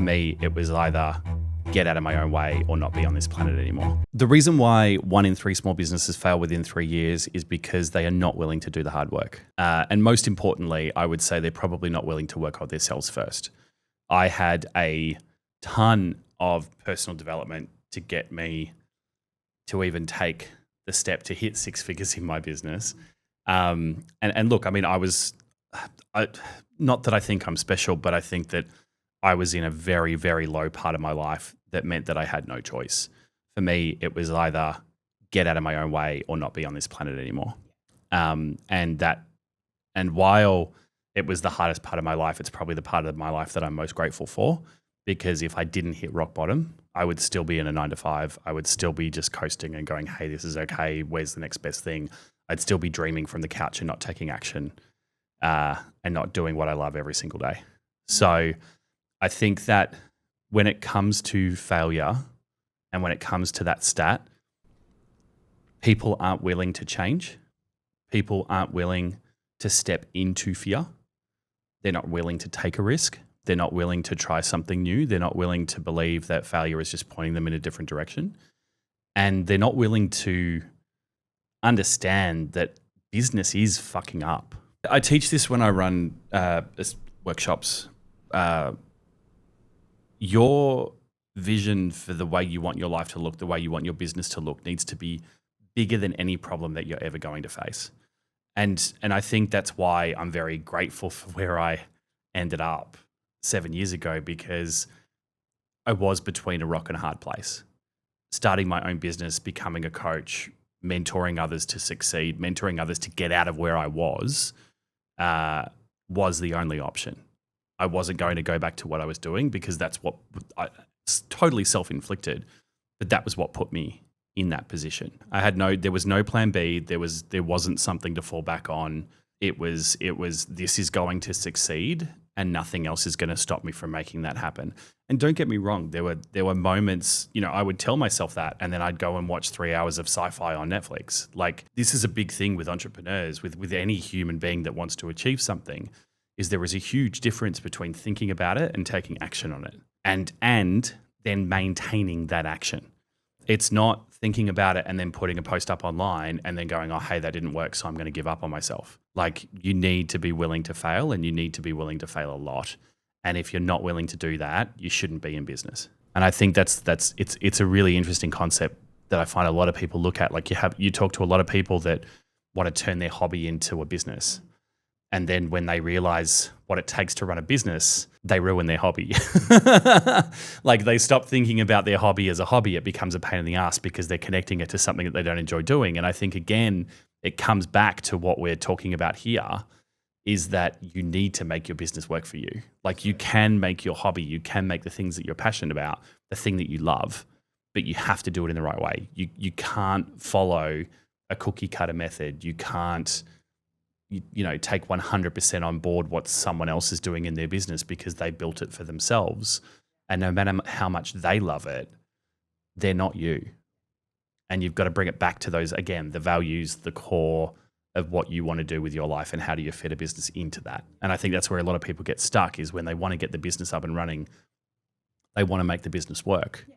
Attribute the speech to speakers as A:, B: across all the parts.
A: For me, it was either get out of my own way or not be on this planet anymore. The reason why 1 in 3 small businesses fail within 3 years is because they are not willing to do the hard work. And most importantly, I would say they're probably not willing to work on themselves first. I had a ton of personal development to get me to even take the step to hit 6 figures in my business. And look, I mean, not that I think I'm special, but I think that I was in a very, very low part of my life that meant that I had no choice. For me, it was either get out of my own way or not be on this planet anymore. And while it was the hardest part of my life, it's probably the part of my life that I'm most grateful for, because if I didn't hit rock bottom, I would still be in a 9 to 5. I would still be just coasting and going, hey, this is okay. Where's the next best thing? I'd still be dreaming from the couch and not taking action and not doing what I love every single day. So I think that when it comes to failure and when it comes to that stat, people aren't willing to change. People aren't willing to step into fear. They're not willing to take a risk. They're not willing to try something new. They're not willing to believe that failure is just pointing them in a different direction. And they're not willing to understand that business is fucking up. I teach this when I run workshops. Your vision for the way you want your life to look, the way you want your business to look, needs to be bigger than any problem that you're ever going to face. And I think that's why I'm very grateful for where I ended up 7 years ago, because I was between a rock and a hard place. Starting my own business, becoming a coach, mentoring others to succeed, mentoring others to get out of where I was the only option. I wasn't going to go back to what I was doing because it's totally self-inflicted, but that was what put me in that position. There was no plan B. There wasn't something to fall back on. It was this is going to succeed and nothing else is going to stop me from making that happen. And don't get me wrong, there were moments, I would tell myself that, and then I'd go and watch 3 hours of sci-fi on Netflix. Like, this is a big thing with entrepreneurs, with any human being that wants to achieve something, is there is a huge difference between thinking about it and taking action on it, and then maintaining that action. It's not thinking about it and then putting a post up online and then going, oh, hey, that didn't work, so I'm going to give up on myself. Like, you need to be willing to fail, and you need to be willing to fail a lot. And if you're not willing to do that, you shouldn't be in business. And I think it's a really interesting concept that I find a lot of people look at. Like, you talk to a lot of people that want to turn their hobby into a business. And then when they realize what it takes to run a business, they ruin their hobby. Like, they stop thinking about their hobby as a hobby. It becomes a pain in the ass because they're connecting it to something that they don't enjoy doing. And I think, again, it comes back to what we're talking about here, is that you need to make your business work for you. Like, you can make your hobby, you can make the things that you're passionate about the thing that you love, but you have to do it in the right way. You can't follow a cookie cutter method. You can't take 100% on board what someone else is doing in their business because they built it for themselves. And no matter how much they love it, they're not you. And you've got to bring it back to those, again, the values, the core of what you want to do with your life, and how do you fit a business into that. And I think that's where a lot of people get stuck, is when they want to get the business up and running, they want to make the business work. Yeah.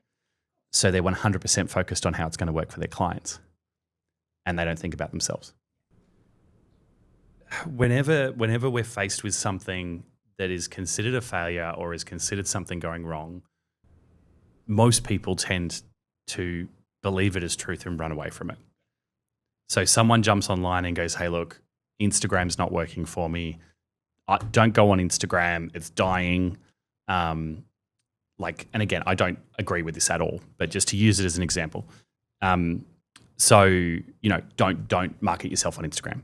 A: So they're 100% focused on how it's going to work for their clients, and they don't think about themselves. Whenever we're faced with something that is considered a failure or is considered something going wrong, most people tend to believe it as truth and run away from it. So someone jumps online and goes, hey, look, Instagram's not working for me. Don't go on Instagram. It's dying. And again, I don't agree with this at all, but just to use it as an example. So don't market yourself on Instagram.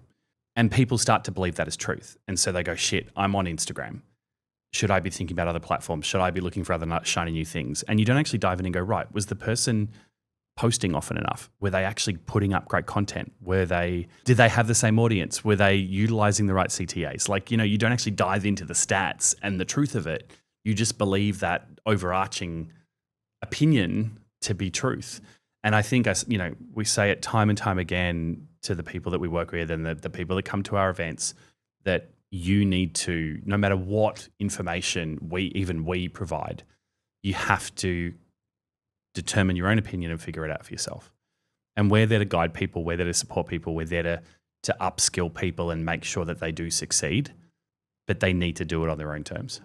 A: And people start to believe that is truth. And so they go, shit, I'm on Instagram. Should I be thinking about other platforms? Should I be looking for other shiny new things? And you don't actually dive in and go, right, was the person posting often enough? Were they actually putting up great content? Did they have the same audience? Were they utilizing the right CTAs? You don't actually dive into the stats and the truth of it. You just believe that overarching opinion to be truth. And I think, we say it time and time again to the people that we work with and the people that come to our events, that you need to, no matter what information we provide, you have to determine your own opinion and figure it out for yourself. And we're there to guide people. We're there to support people. We're there to upskill people and make sure that they do succeed, but they need to do it on their own terms.